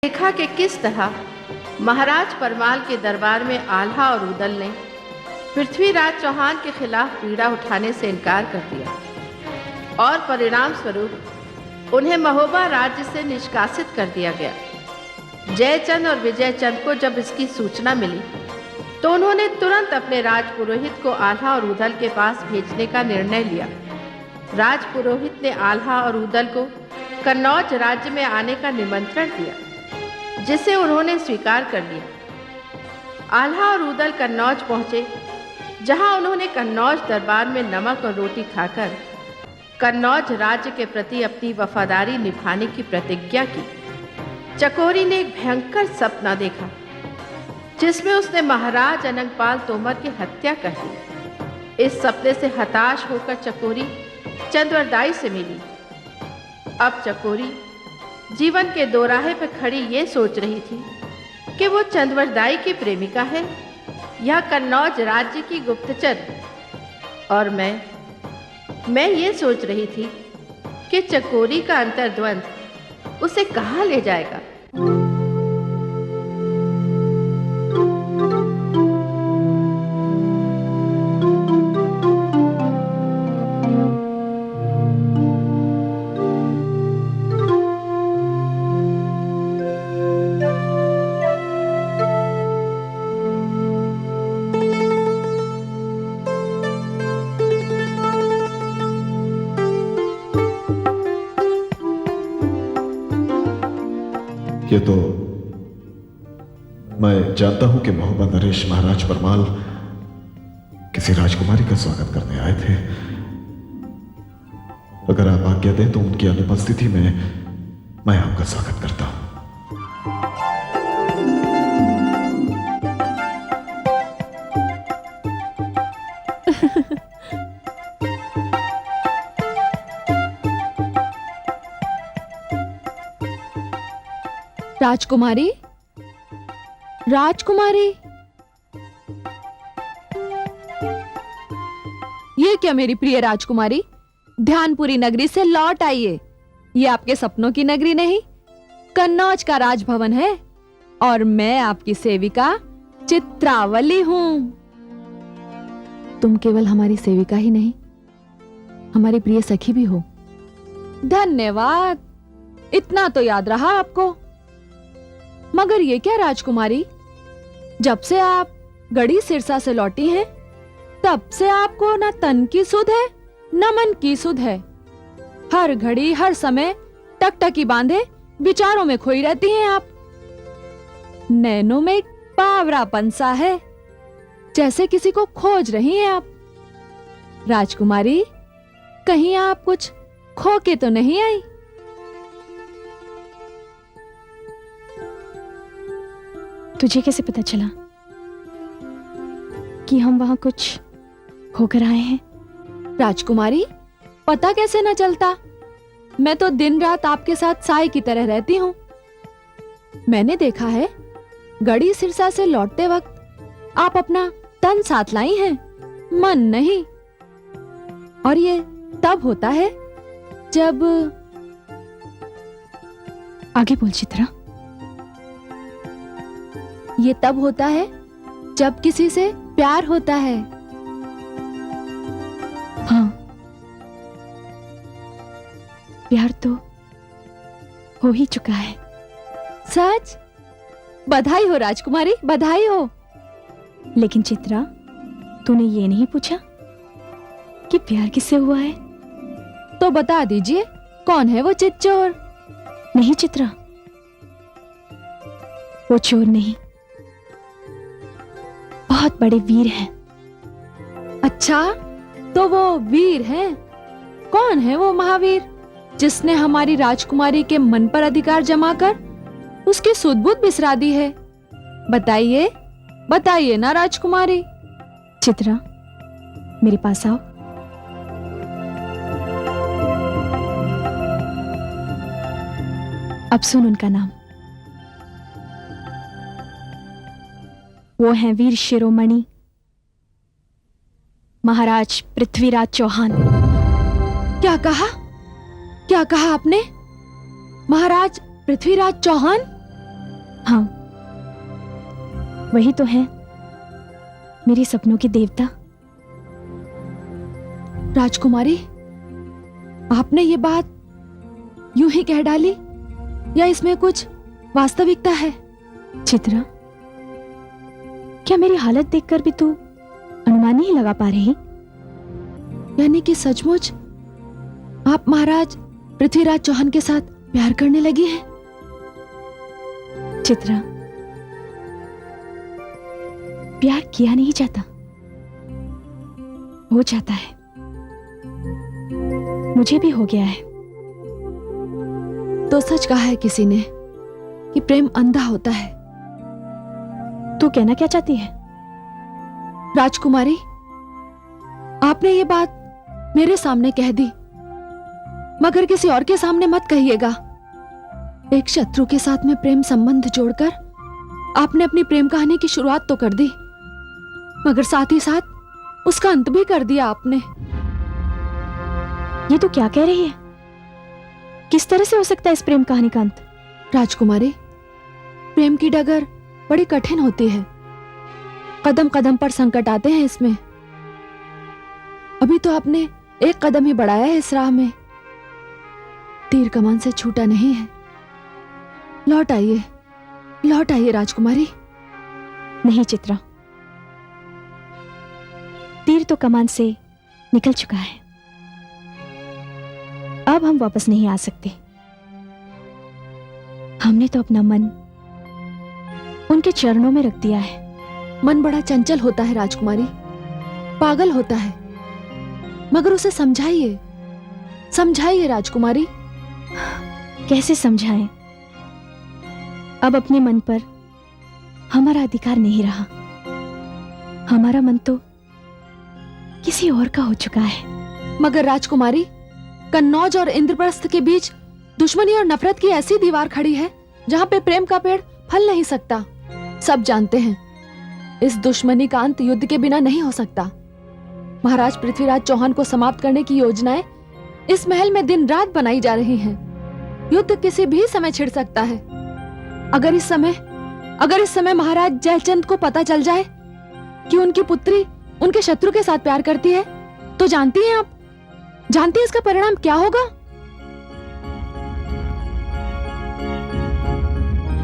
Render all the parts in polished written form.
देखा कि किस तरह महाराज परमाल के दरबार में आल्हा और उदल ने पृथ्वीराज चौहान के खिलाफ पीड़ा उठाने से इनकार कर दिया और परिणाम स्वरूप उन्हें महोबा राज्य से निष्कासित कर दिया गया। जयचंद और विजयचंद को जब इसकी सूचना मिली तो उन्होंने तुरंत अपने राजपुरोहित को आल्हा और उदल के पास भेजने का निर्णय लिया। राजपुरोहित ने आल्हा और उदल को कन्नौज राज्य में आने का निमंत्रण दिया, जिसे उन्होंने स्वीकार कर लिया। आल्हा और उदल कन्नौज पहुंचे, जहां उन्होंने कन्नौज दरबार में नमक और रोटी खाकर कन्नौज राज्य के प्रति अपनी वफादारी निभाने की प्रतिज्ञा की। चकोरी ने एक भयंकर सपना देखा, जिसमें उसने महाराज अनंगपाल तोमर की हत्या कर दी। इस सपने से हताश होकर चकोरी चंद्रवरदाई से मिली। अब चकोरी जीवन के दोराहे पर खड़ी ये सोच रही थी कि वो चंद्रवरदाई की प्रेमिका है या कन्नौज राज्य की गुप्तचर। और मैं ये सोच रही थी कि चकोरी का अंतर्द्वंद उसे कहाँ ले जाएगा। ये तो मैं जानता हूं कि महोबा नरेश महाराज परमाल किसी राजकुमारी का स्वागत करने आए थे। अगर आप आज्ञा दें तो उनकी अनुपस्थिति में मैं आपका स्वागत करता हूं। राजकुमारी, राजकुमारी, ये क्या मेरी प्रिय राजकुमारी, ध्यानपुरी नगरी से लौट आइए। ये आपके सपनों की नगरी नहीं, कन्नौज का राजभवन है और मैं आपकी सेविका चित्रावली हूं। तुम केवल हमारी सेविका ही नहीं, हमारी प्रिय सखी भी हो। धन्यवाद, इतना तो याद रहा आपको। मगर ये क्या राजकुमारी, जब से आप गढ़ी सिरसा से लौटी हैं, तब से आपको न तन की सुध है न मन की सुध है। हर घड़ी हर समय टकटकी बांधे विचारों में खोई रहती हैं आप। नैनों में एक बावरापन सा है, जैसे किसी को खोज रही हैं आप। राजकुमारी, कहीं आप कुछ खो के तो नहीं आई? तुझे कैसे पता चला कि हम वहां कुछ होकर आए हैं? राजकुमारी, पता कैसे न चलता? मैं तो दिन रात आपके साथ साई की तरह रहती हूँ। मैंने देखा है, गढ़ी सिरसा से लौटते वक्त आप अपना तन साथ लाई हैं, मन नहीं। और ये तब होता है जब... आगे बोल चित्रा। ये तब होता है जब किसी से प्यार होता है। हाँ, प्यार तो हो ही चुका है। सच? बधाई हो राजकुमारी, बधाई हो। लेकिन चित्रा, तूने ये नहीं पूछा कि प्यार किससे हुआ है? तो बता दीजिए, कौन है वो चितचोर? नहीं चित्रा, वो चोर नहीं, बहुत बड़े वीर हैं। अच्छा, तो वो वीर हैं? कौन है वो महावीर, जिसने हमारी राजकुमारी के मन पर अधिकार जमाकर उसकी सुध-बुध बिसरा दी है? बताइए, बताइए ना राजकुमारी। चित्रा, मेरे पास आओ। अब सुन उनका नाम। वो हैं वीर शिरोमणि महाराज पृथ्वीराज चौहान। क्या कहा? क्या कहा आपने? महाराज पृथ्वीराज चौहान? हाँ, वही तो है मेरे सपनों के देवता। राजकुमारी, आपने ये बात यूं ही कह डाली या इसमें कुछ वास्तविकता है? चित्रा, क्या मेरी हालत देखकर भी तू अनुमान नहीं लगा पा रही? यानी कि सचमुच आप महाराज पृथ्वीराज चौहान के साथ प्यार करने लगी हैं? चित्रा, प्यार किया नहीं जाता, हो जाता है। मुझे भी हो गया है। तो सच कहा है किसी ने कि प्रेम अंधा होता है। तू कहना क्या चाहती है? राजकुमारी, आपने ये बात मेरे सामने कह दी, मगर किसी और के सामने मत कहिएगा। एक शत्रु के साथ में प्रेम संबंध जोड़कर आपने अपनी प्रेम कहानी की शुरुआत तो कर दी, मगर साथ ही साथ उसका अंत भी कर दिया आपने। ये तू क्या कह रही है? किस तरह से हो सकता है इस प्रेम कहानी का अंत? राजकुमारी, प्रेम की डगर बड़ी कठिन होती है। कदम कदम पर संकट आते हैं इसमें। अभी तो आपने एक कदम ही बढ़ाया है इस राह में। तीर कमान से छूटा नहीं है। लौट आइए राजकुमारी। नहीं चित्रा, तीर तो कमान से निकल चुका है। अब हम वापस नहीं आ सकते। हमने तो अपना मन उनके चरणों में रख दिया है। मन बड़ा चंचल होता है राजकुमारी, पागल होता है, मगर उसे समझाइए राजकुमारी। कैसे समझाएं? अब अपने मन पर हमारा अधिकार नहीं रहा। हमारा मन तो किसी और का हो चुका है। मगर राजकुमारी, कन्नौज और इंद्रप्रस्थ के बीच दुश्मनी और नफरत की ऐसी दीवार खड़ी है जहां पे प्रेम का पेड़ फल नहीं सकता। सब जानते हैं इस दुश्मनी का अंत युद्ध के बिना नहीं हो सकता। महाराज पृथ्वीराज चौहान को समाप्त करने की योजनाएं इस महल में दिन रात बनाई जा रही हैं। युद्ध किसी भी समय छिड़ सकता है। अगर इस समय महाराज जयचंद को पता चल जाए कि उनकी पुत्री उनके शत्रु के साथ प्यार करती है, तो जानती हैं इसका परिणाम क्या होगा?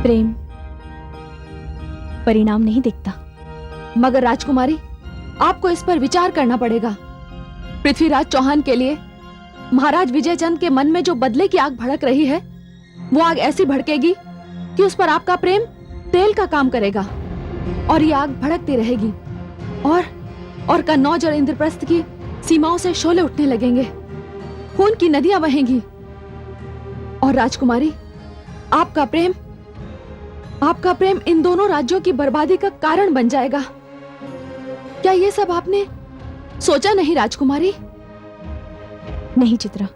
प्रेम परिणाम नहीं दिखता। मगर राजकुमारी, आपको इस पर विचार करना पड़ेगा। पृथ्वीराज चौहान के लिए महाराज विजयचंद के मन में जो बदले की आग भड़क रही है, वो आग ऐसी भड़केगी कि उस पर आपका प्रेम तेल का काम करेगा और ये आग भड़कती रहेगी और कन्नौज और इंद्रप्रस्थ की सीमाओं से शोले उठने लगेंगे, खून की नदियां बहेंगी। और राजकुमारी, आपका प्रेम इन दोनों राज्यों की बर्बादी का कारण बन जाएगा। क्या ये सब आपने सोचा नहीं राजकुमारी? नहीं चित्रा,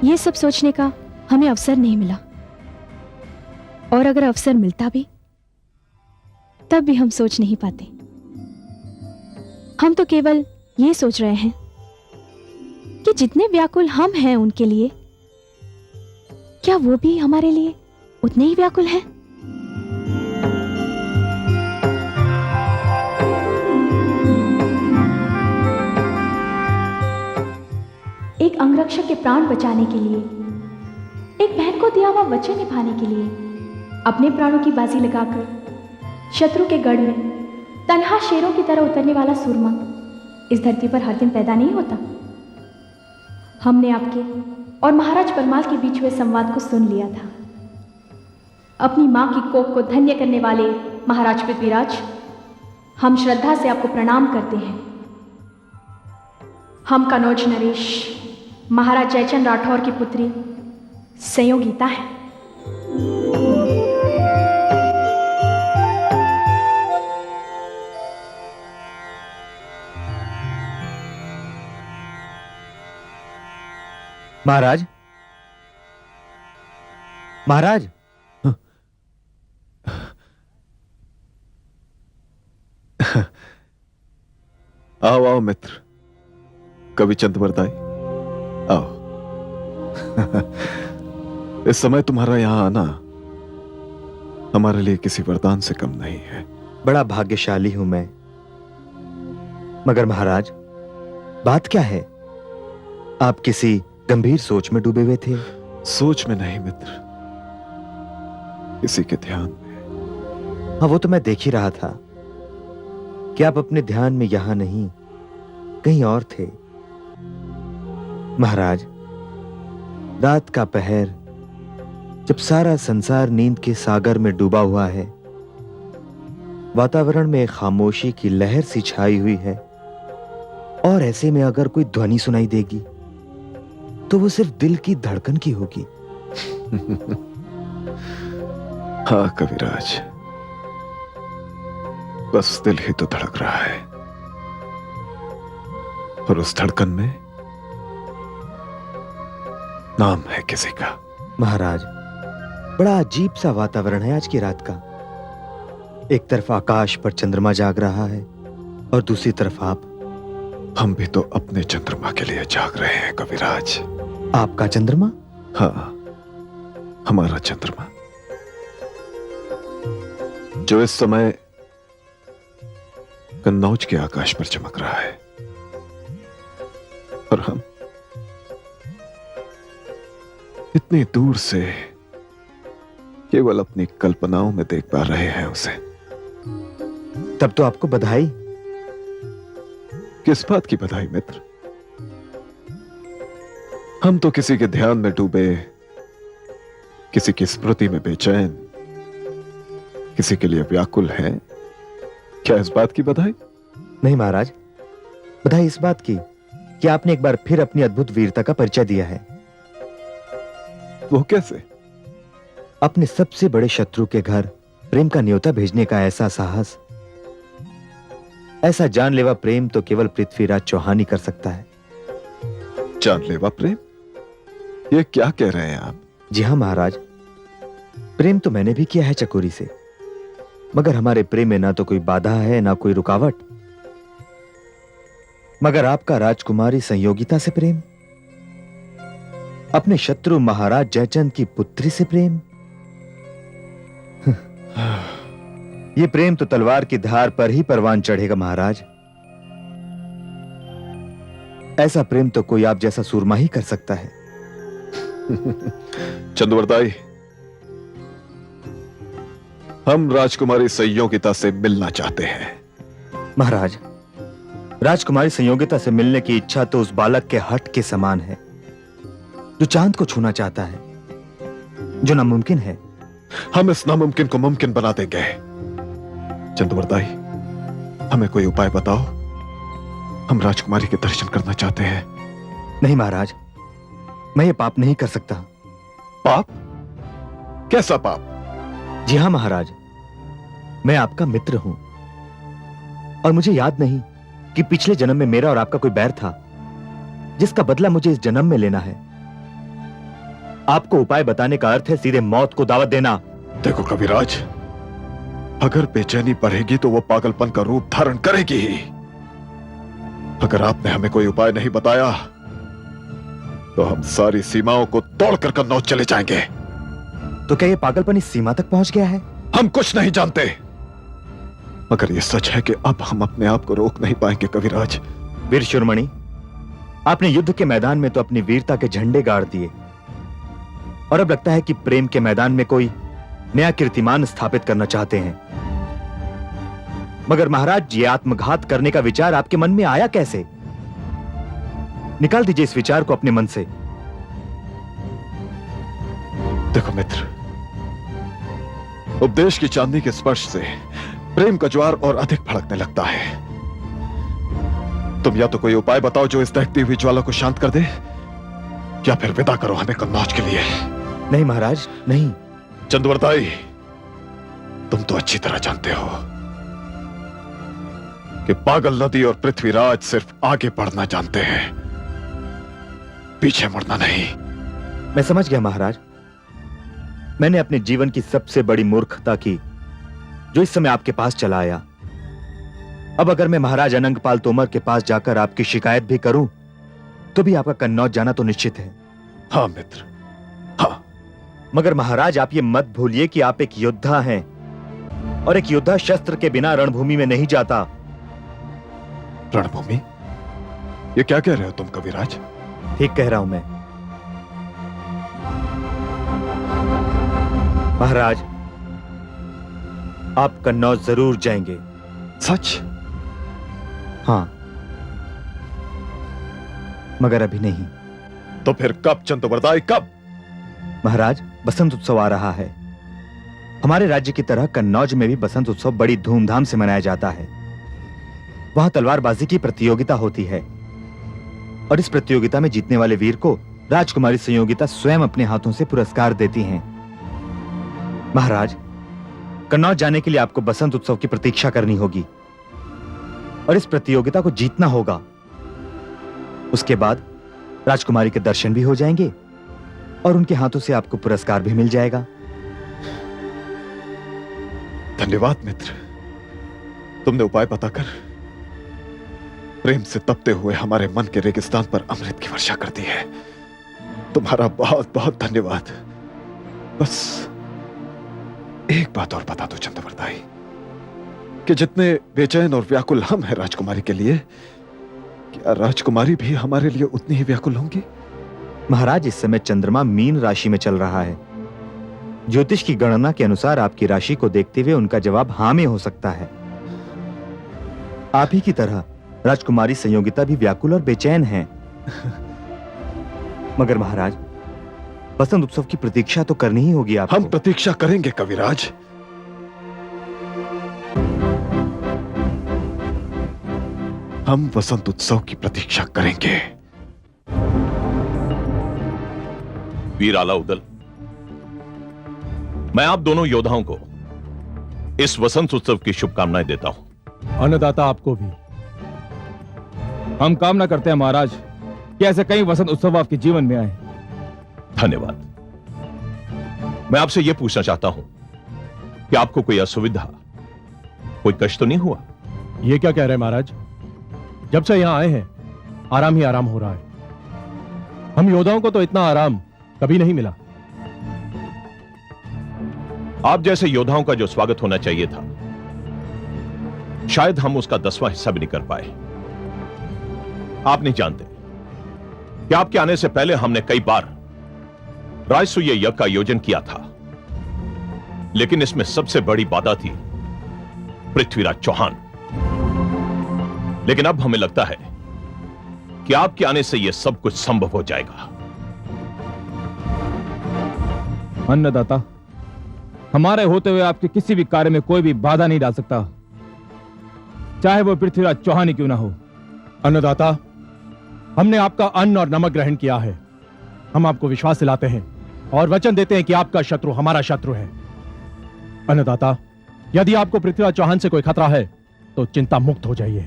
ये सब सोचने का हमें अवसर नहीं मिला, और अगर अवसर मिलता भी तब भी हम सोच नहीं पाते। हम तो केवल ये सोच रहे हैं कि जितने व्याकुल हम हैं उनके लिए, क्या वो भी हमारे लिए उतने ही व्याकुल हैं? एक अंगरक्षक के प्राण बचाने के लिए, एक बहन को दिया हुआ वचन निभाने के लिए अपने प्राणों की बाजी लगाकर शत्रु के गढ़ में तन्हा शेरों की तरह उतरने वाला सूरमा इस धरती पर हर दिन पैदा नहीं होता। हमने आपके और महाराज परमाल के बीच हुए संवाद को सुन लिया था। अपनी मां की कोख को धन्य करने वाले महाराज पृथ्वीराज, हम श्रद्धा से आपको प्रणाम करते हैं। हम कन्नौज नरेश महाराज जयचंद राठौर की पुत्री संयोगिता है। महाराज, महाराज, आओ आओ मित्र, कवि चंद वरदाई, आओ। इस समय तुम्हारा यहां आना हमारे लिए किसी वरदान से कम नहीं है। बड़ा भाग्यशाली हूं मैं। मगर महाराज, बात क्या है? आप किसी गंभीर सोच में डूबे हुए थे। सोच में नहीं मित्र, किसी के ध्यान में। हाँ, वो तो मैं देख ही रहा था कि आप अपने ध्यान में यहां नहीं, कहीं और थे। महाराज, रात का पहर, जब सारा संसार नींद के सागर में डूबा हुआ है, वातावरण में एक खामोशी की लहर सी छाई हुई है, और ऐसे में अगर कोई ध्वनि सुनाई देगी तो वो सिर्फ दिल की धड़कन की होगी। हाँ कविराज, बस दिल ही तो धड़क रहा है, और उस धड़कन में नाम है किसी का। महाराज, बड़ा अजीब सा वातावरण है आज की रात का। एक तरफ आकाश पर चंद्रमा जाग रहा है और दूसरी तरफ आप। हम भी तो अपने चंद्रमा के लिए जाग रहे हैं कविराज। आपका चंद्रमा? हाँ, हमारा चंद्रमा, जो इस समय कन्नौज के आकाश पर चमक रहा है, और हम इतनी दूर से केवल अपनी कल्पनाओं में देख पा रहे हैं उसे। तब तो आपको बधाई। किस बात की बधाई मित्र? हम तो किसी के ध्यान में डूबे, किसी की स्मृति में बेचैन, किसी के लिए व्याकुल हैं। क्या इस बात की बधाई? नहीं महाराज, बधाई इस बात की कि आपने एक बार फिर अपनी अद्भुत वीरता का परिचय दिया है। वो कैसे? अपने सबसे बड़े शत्रु के घर प्रेम का न्योता भेजने का ऐसा साहस, ऐसा जानलेवा प्रेम तो केवल पृथ्वीराज चौहान ही कर सकता है। जानलेवा प्रेम? ये क्या कह रहे हैं आप? जी हां महाराज, प्रेम तो मैंने भी किया है चकोरी से, मगर हमारे प्रेम में ना तो कोई बाधा है ना कोई रुकावट। मगर आपका राजकुमारी संयोगिता से प्रेम, अपने शत्रु महाराज जयचंद की पुत्री से प्रेम, ये प्रेम तो तलवार की धार पर ही परवान चढ़ेगा महाराज। ऐसा प्रेम तो कोई आप जैसा सूरमा ही कर सकता है। चंद्रवरदाई, हम राजकुमारी संयोगिता से मिलना चाहते हैं। महाराज, राजकुमारी संयोगिता से मिलने की इच्छा तो उस बालक के हट के समान है जो चांद को छूना चाहता है, जो नामुमकिन है। हम इस नामुमकिन को मुमकिन बना देंगे। चंद्रवरदाई, हमें कोई उपाय बताओ, हम राजकुमारी के दर्शन करना चाहते हैं। नहीं महाराज, मैं ये पाप नहीं कर सकता। पाप? कैसा पाप? जी हां महाराज, मैं आपका मित्र हूं, और मुझे याद नहीं कि पिछले जन्म में मेरा और आपका कोई बैर था जिसका बदला मुझे इस जन्म में लेना है। आपको उपाय बताने का अर्थ है सीधे मौत को दावत देना। देखो कविराज, अगर बेचैनी बढ़ेगी तो वो पागलपन का रूप धारण करेगी ही। अगर आपने हमें कोई उपाय नहीं बताया तो हम सारी सीमाओं को तोड़कर कन्नौज चले जाएंगे। तो क्या ये पागलपन इस सीमा तक पहुंच गया है? हम कुछ नहीं जानते, मगर यह सच है कि अब हम अपने आप को रोक नहीं पाएंगे कविराज। वीर शिरोमणि, आपने युद्ध के मैदान में तो अपनी वीरता के झंडे गाड़ दिए, और अब लगता है कि प्रेम के मैदान में कोई नया कीर्तिमान स्थापित करना चाहते हैं। मगर महाराज, ये आत्मघात करने का विचार आपके मन में आया कैसे? निकाल दीजिए इस विचार को अपने मन से। देखो मित्र, उपदेश की चांदी के स्पर्श से प्रेम का ज्वार और अधिक भड़कने लगता है। तुम या तो कोई उपाय बताओ जो इस दहकती हुई ज्वाला को शांत कर दे, या फिर विदा करो हमें कन्नौज के लिए। नहीं महाराज, नहीं। चंद्रवरदाई, तुम तो अच्छी तरह जानते हो कि पागल नदी और पृथ्वीराज सिर्फ आगे बढ़ना जानते हैं, पीछे मुड़ना नहीं। मैं समझ गया महाराज, मैंने अपने जीवन की सबसे बड़ी मूर्खता की जो इस समय आपके पास चला आया। अब अगर मैं महाराज अनंगपाल तोमर के पास जाकर आपकी शिकायत भी करूं तो भी आपका कन्नौज जाना तो निश्चित है। हाँ मित्र, हाँ, मगर महाराज आप ये मत भूलिए कि आप एक योद्धा हैं और एक योद्धा शस्त्र के बिना रणभूमि में नहीं जाता। रणभूमि? ये क्या कह रहे हो तुम कविराज? ठीक कह रहा हूं मैं महाराज। आप कन्नौज जरूर जाएंगे। सच? हाँ, मगर अभी नहीं। तो फिर कब चंद्रवरदाई, कब? महाराज, बसंत उत्सव आ रहा है। हमारे राज्य की तरह कन्नौज में भी बसंत उत्सव बड़ी धूमधाम से मनाया जाता है। वहां तलवारबाजी की प्रतियोगिता होती है और इस प्रतियोगिता में जीतने वाले वीर को राजकुमारी संयोगिता स्वयं अपने हाथों से पुरस्कार देती हैं। महाराज, कन्नौज जाने के लिए आपको बसंत उत्सव की प्रतीक्षा करनी होगी और इस प्रतियोगिता को जीतना होगा। उसके बाद राजकुमारी के दर्शन भी हो जाएंगे और उनके हाथों से आपको पुरस्कार भी मिल जाएगा। धन्यवाद मित्र, तुमने उपाय बताकर प्रेम से तपते हुए हमारे मन के रेगिस्तान पर अमृत की वर्षा कर दी है। तुम्हारा बहुत बहुत धन्यवाद। बस एक बात और बता दो चंद्रवरदाई, कि जितने बेचैन और व्याकुल हम हैं राजकुमारी के लिए, क्या राजकुमारी भी हमारे लिए उतनी ही व्याकुल होंगी? महाराज, इस समय चंद्रमा मीन राशि में चल रहा है। ज्योतिष की गणना के अनुसार आपकी राशि को देखते हुए उनका जवाब हाँ में हो सकता है। आप ही की तरह राजकुमारी संयोगिता भी व्याकुल और बेचैन हैं। मगर महाराज, बसंत उत्सव की प्रतीक्षा तो करनी ही होगी आपको। हम प्रतीक्षा करेंगे कविराज। हम बसंत उत्सव की प्रतीक्षा करेंगे। वीर अलाउद्दीन, मैं आप दोनों योद्धाओं को इस वसंत उत्सव की शुभकामनाएं देता हूं। अन्नदाता, आपको भी हम कामना करते हैं महाराज कि ऐसे कई वसंत उत्सव आपके जीवन में आए। धन्यवाद। मैं आपसे यह पूछना चाहता हूं कि आपको कोई असुविधा, कोई कष्ट तो नहीं हुआ? ये क्या कह रहे हैं महाराज? जब से यहां आए हैं आराम ही आराम हो रहा है। हम योद्धाओं को तो इतना आराम कभी नहीं मिला। आप जैसे योद्धाओं का जो स्वागत होना चाहिए था, शायद हम उसका 10वां हिस्सा भी नहीं कर पाए। आप नहीं जानते कि आपके आने से पहले हमने कई बार राजसूय यज्ञ का आयोजन किया था, लेकिन इसमें सबसे बड़ी बाधा थी पृथ्वीराज चौहान। लेकिन अब हमें लगता है कि आपके आने से यह सब कुछ संभव हो जाएगा। अन्नदाता, हमारे होते हुए आपके किसी भी कार्य में कोई भी बाधा नहीं डाल सकता, चाहे वो पृथ्वीराज चौहान ही क्यों ना हो। अन्नदाता, हमने आपका अन्न और नमक ग्रहण किया है। हम आपको विश्वास दिलाते हैं और वचन देते हैं कि आपका शत्रु हमारा शत्रु है। अन्नदाता, यदि आपको पृथ्वीराज चौहान से कोई खतरा है तो चिंता मुक्त हो जाइए,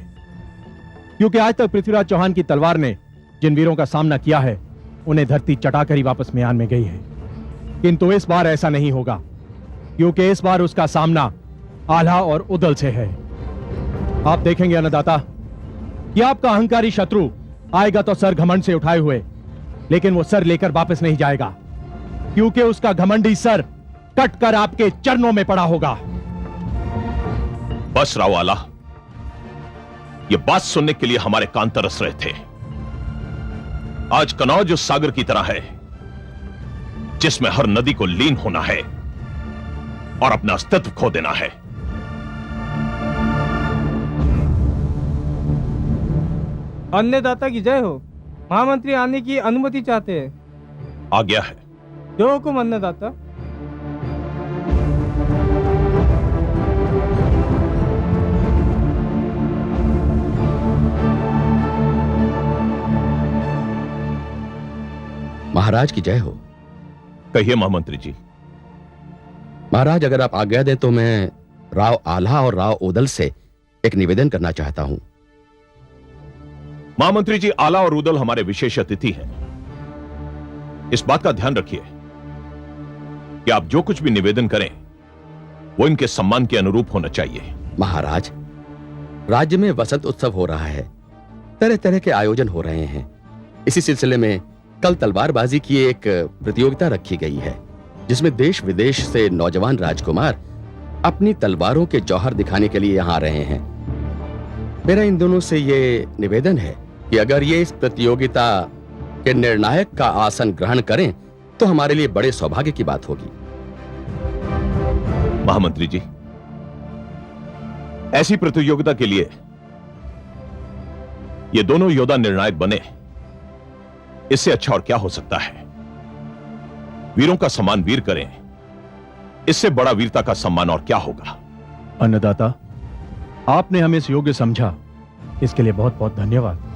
क्योंकि आज तक पृथ्वीराज चौहान की तलवार ने जिन वीरों का सामना किया है उन्हें धरती चटाकर ही वापस म्यान में गई है। किंतु इस बार ऐसा नहीं होगा, क्योंकि इस बार उसका सामना आल्हा और उदल से है। आप देखेंगे अन्नदाता कि आपका अहंकारी शत्रु आएगा तो सर घमंड से उठाए हुए, लेकिन वो सर लेकर वापस नहीं जाएगा, क्योंकि उसका घमंडी सर कटकर आपके चरणों में पड़ा होगा। बस राव आला, ये बात सुनने के लिए हमारे कान तरस रहे थे। आज कन्नौज उस सागर की तरह है जिसमें हर नदी को लीन होना है और अपना अस्तित्व खो देना है। अन्नदाता की जय हो। महामंत्री आने की अनुमति चाहते हैं। आ गया है। जो हुकुम अन्नदाता। महाराज की जय हो। कहिए महामंत्री जी। महाराज, अगर आप आज्ञा दें तो मैं राव आल्हा और राव ओदल से एक निवेदन करना चाहता हूं। महामंत्री जी, आला और उदल हमारे विशेष अतिथि हैं। इस बात का ध्यान रखिए कि आप जो कुछ भी निवेदन करें वो इनके सम्मान के अनुरूप होना चाहिए। महाराज, राज्य में वसंत उत्सव हो रहा है, तरह तरह के आयोजन हो रहे हैं। इसी सिलसिले में कल तलवारबाजी की एक प्रतियोगिता रखी गई है, जिसमें देश विदेश से नौजवान राजकुमार अपनी तलवारों के जौहर दिखाने के लिए यहाँ आ रहे हैं। मेरा इन दोनों से ये निवेदन है कि अगर ये इस प्रतियोगिता के निर्णायक का आसन ग्रहण करें तो हमारे लिए बड़े सौभाग्य की बात होगी। महामंत्री जी, ऐसी प्रतियोगिता के लिए ये दोनों योद्धा निर्णायक बने, इससे अच्छा और क्या हो सकता है। वीरों का सम्मान वीर करें, इससे बड़ा वीरता का सम्मान और क्या होगा। अन्नदाता, आपने हमें इस योग्य समझा, इसके लिए बहुत बहुत धन्यवाद।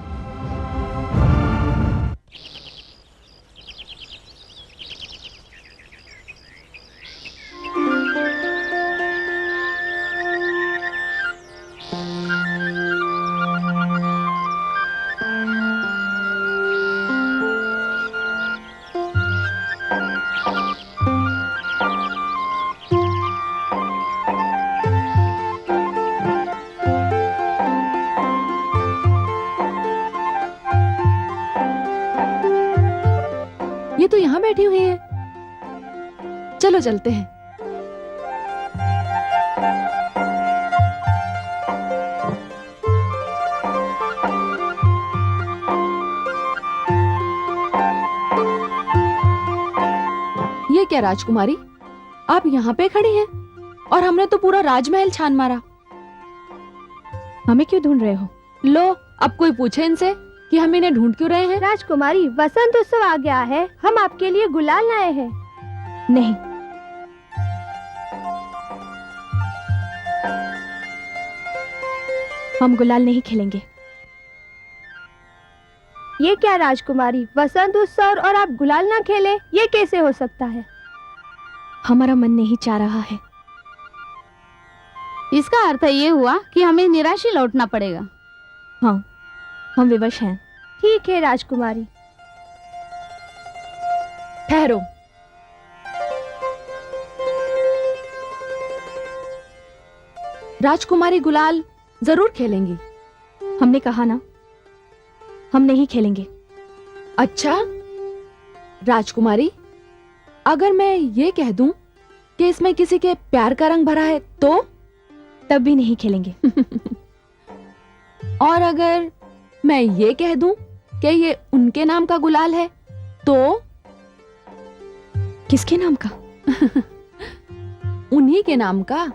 ये तो यहाँ बैठी हुई है। चलो चलते हैं। ये क्या राजकुमारी, आप यहाँ पे खड़ी हैं और हमने तो पूरा राजमहल छान मारा। हमें क्यों ढूंढ रहे हो? लो, अब कोई पूछे इनसे कि हम इन्हें ढूंढ क्यों रहे हैं। राजकुमारी, वसंत उत्सव आ गया है, हम आपके लिए गुलाल लाए हैं। नहीं, हम गुलाल नहीं खेलेंगे। ये क्या राजकुमारी, वसंत उत्सव और आप गुलाल ना खेले, ये कैसे हो सकता है? हमारा मन नहीं चाह रहा है। इसका अर्थ ये हुआ कि हमें निराशी लौटना पड़ेगा। हाँ, हम विवश हैं। ठीक है राजकुमारी। ठहरो। राजकुमारी गुलाल जरूर खेलेंगी। हमने कहा ना, हम नहीं खेलेंगे। अच्छा राजकुमारी, अगर मैं ये कह दूं कि इसमें किसी के प्यार का रंग भरा है तो? तब भी नहीं खेलेंगे। और अगर मैं ये कह दूं कि ये उनके नाम का गुलाल है तो? किसके नाम का? उन्हीं के नाम का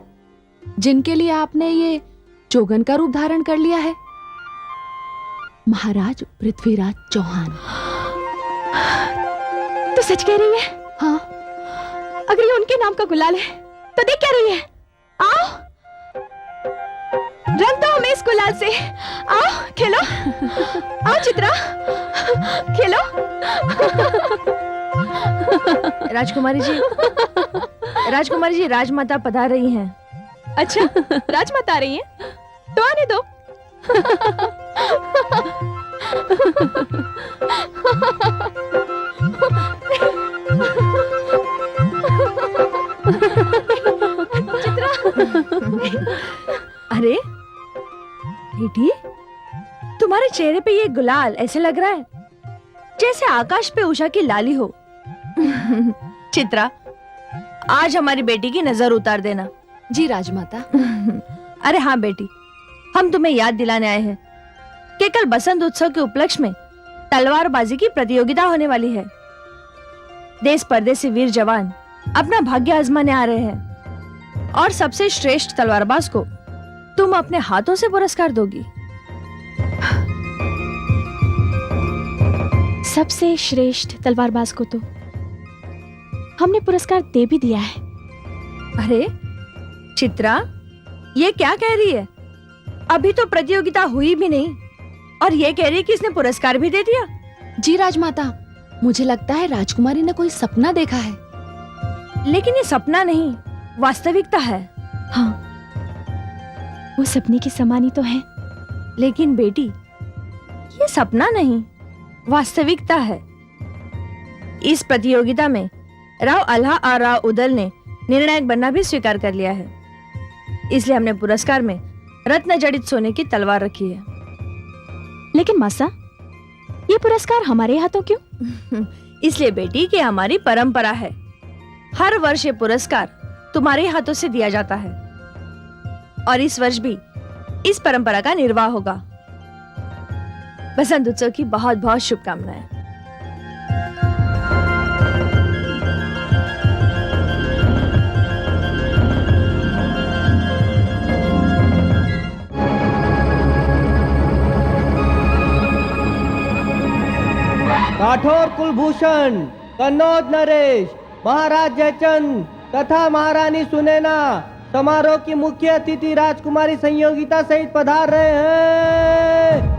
जिनके लिए आपने ये जोगन का रूप धारण कर लिया है, महाराज पृथ्वीराज चौहान। तो सच कह रही है? हाँ। अगर ये उनके नाम का गुलाल है तो देख क्या रही है? आओ, रंग दो हमें इस गुलाल से। आओ खेलो। आओ चित्रा, खेलो। राजकुमारी जी, राजमाता पधार रही हैं। अच्छा, राजमाता आ रही हैं? तो आने दो। चित्रा। अरे बेटी, तुम्हारे चेहरे पे ये गुलाल ऐसे लग रहा है जैसे आकाश पे उषा की लाली हो। चित्रा, आज हमारी बेटी की नजर उतार देना। जी राजमाता। अरे हाँ बेटी, हम तुम्हें याद दिलाने आए हैं कि कल बसंत उत्सव के उपलक्ष्य में तलवारबाजी की प्रतियोगिता होने वाली है। देश परदेश से वीर जवान अपना भाग्य आजमाने आ रहे हैं और सबसे श्रेष्ठ तलवारबाज को तुम अपने हाथों से पुरस्कार दोगी। सबसे श्रेष्ठ तलवारबाज को तो हमने पुरस्कार दे भी दिया है। अरे चित्रा, ये क्या कह रही है? अभी तो प्रतियोगिता हुई भी नहीं और ये कह रही है कि इसने पुरस्कार भी दे दिया। जी राजमाता, मुझे लगता है राजकुमारी ने कोई सपना देखा है। लेकिन ये सपना नहीं, वास्तविकता है। हाँ, वो सपने की समानी तो है। लेकिन बेटी, ये सपना नहीं, वास्तविकता है। इस प्रतियोगिता में राव आल्हा और राव उदल ने निर्णायक बनना भी स्वीकार कर लिया है। इसलिए हमने पुरस्कार में रत्न जड़ित सोने की तलवार रखी है। लेकिन मासा, ये पुरस्कार हमारे हाथों क्यों? इसलिए बेटी कि हमारी परंपरा है हर वर्ष ये पुरस्कार तुम्हारे हाथों से दिया जाता है और इस वर्ष भी इस परंपरा का निर्वाह होगा। बसंत उत्सव की बहुत बहुत शुभकामनाएं। राठौर कुलभूषण, कन्नौज नरेश, महाराज जयचंद तथा महारानी सुनैना समारोह की मुख्य अतिथि राजकुमारी संयोगिता सहित पधार रहे हैं।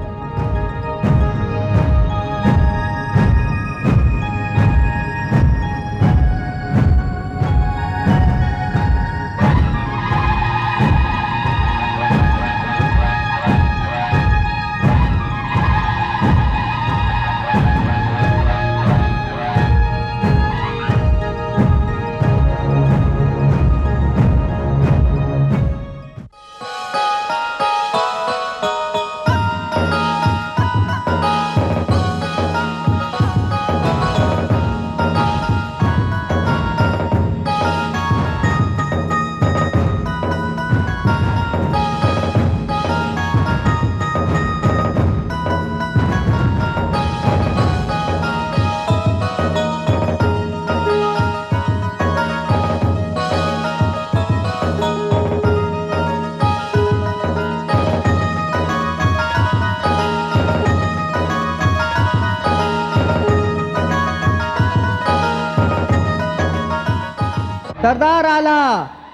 सरदार आला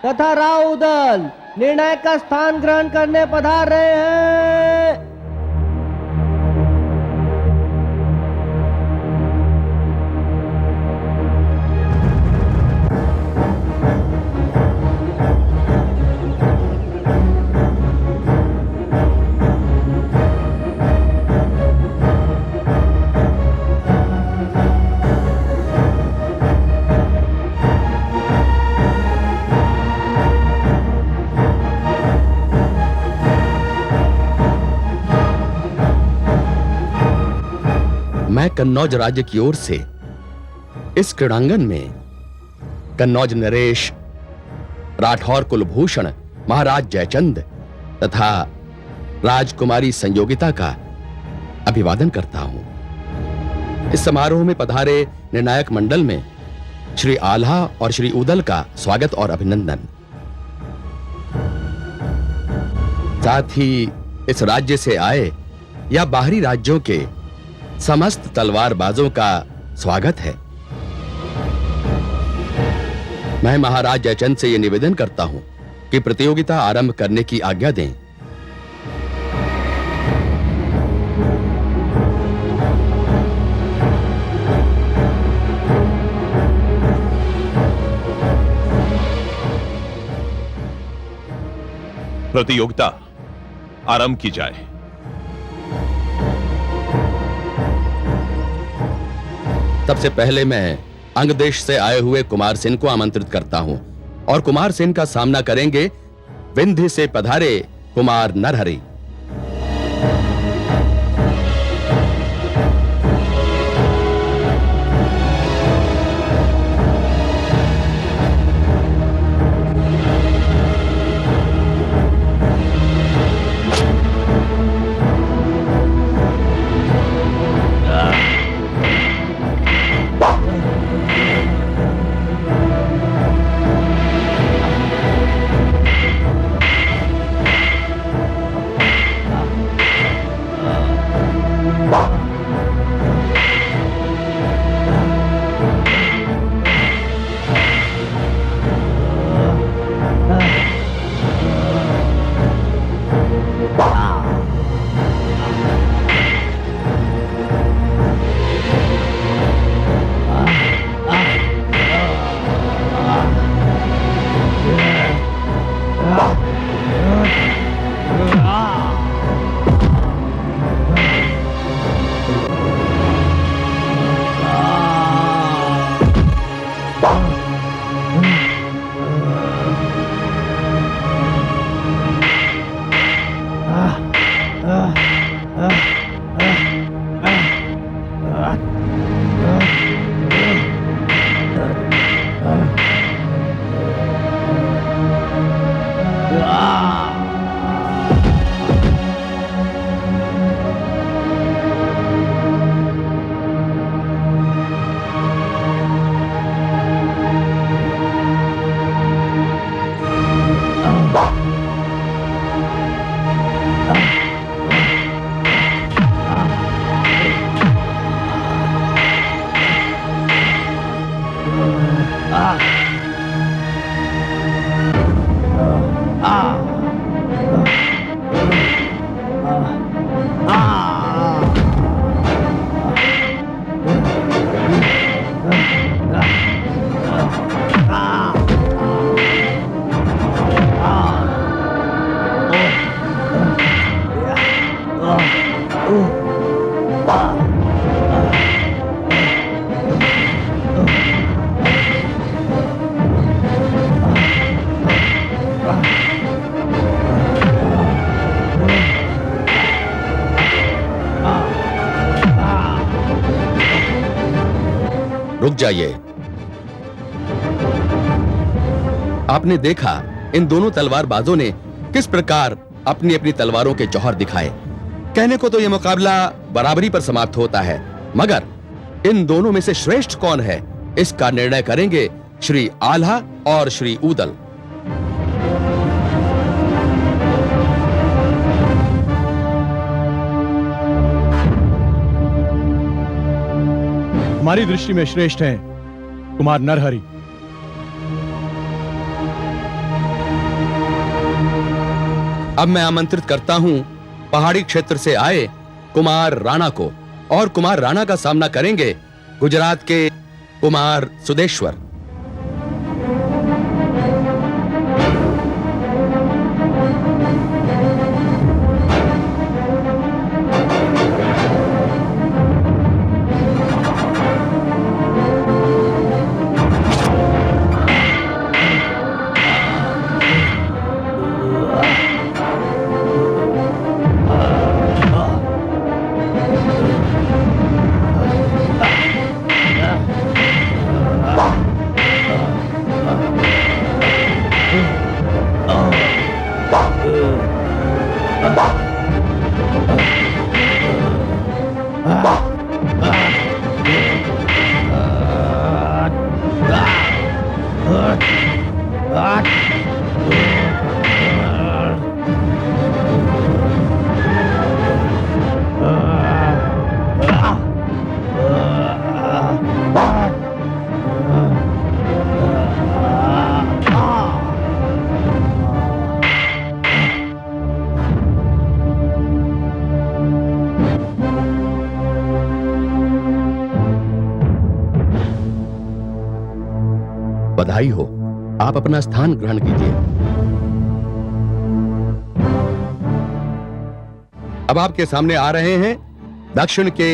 तथा राव उदल निर्णायक का स्थान ग्रहण करने पधार रहे हैं। मैं कन्नौज राज्य की ओर से इस क्रीड़ांगन में कन्नौज नरेश, राठौर कुलभूषण, महाराज जयचंद तथा राजकुमारी संयोगिता का अभिवादन करता हूं। इस समारोह में पधारे निर्णायक मंडल में श्री आल्हा और श्री उदल का स्वागत और अभिनंदन। साथ ही इस राज्य से आए या बाहरी राज्यों के समस्त तलवारबाजों का स्वागत है। मैं महाराज जयचंद से यह निवेदन करता हूं कि प्रतियोगिता आरंभ करने की आज्ञा दें। प्रतियोगिता आरंभ की जाए। सबसे पहले मैं अंग देश से आए हुए कुमार सेन को आमंत्रित करता हूं और कुमार सेन का सामना करेंगे विंध्य से पधारे कुमार नरहरि। रुक जाइए। आपने देखा इन दोनों तलवारबाजों ने किस प्रकार अपनी अपनी तलवारों के जौहर दिखाए। कहने को तो यह मुकाबला बराबरी पर समाप्त होता है, मगर इन दोनों में से श्रेष्ठ कौन है, इसका निर्णय करेंगे श्री आल्हा और श्री ऊदल। हमारी दृष्टि में श्रेष्ठ हैं कुमार नरहरि। अब मैं आमंत्रित करता हूं पहाड़ी क्षेत्र से आए कुमार राणा को, और कुमार राणा का सामना करेंगे गुजरात के कुमार सुदेश्वर। बधाई हो, आप अपना स्थान ग्रहण कीजिए। अब आपके सामने आ रहे हैं दक्षिण के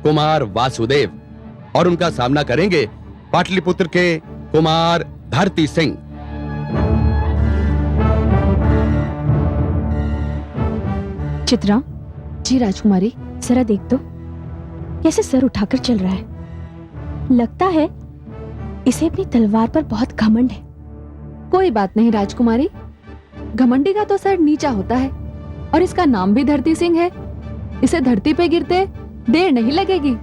कुमार वासुदेव, और उनका सामना करेंगे पाटलिपुत्र के कुमार धरती सिंह। चित्रा, जी राजकुमारी। जरा देख तो कैसे सर उठाकर चल रहा है। लगता है इसे अपनी तलवार पर बहुत घमंड है। कोई बात नहीं राजकुमारी, घमंडी का तो सर नीचा होता है, और इसका नाम भी धरती सिंह है। इसे धरती पे गिरते देर नहीं लगेगी।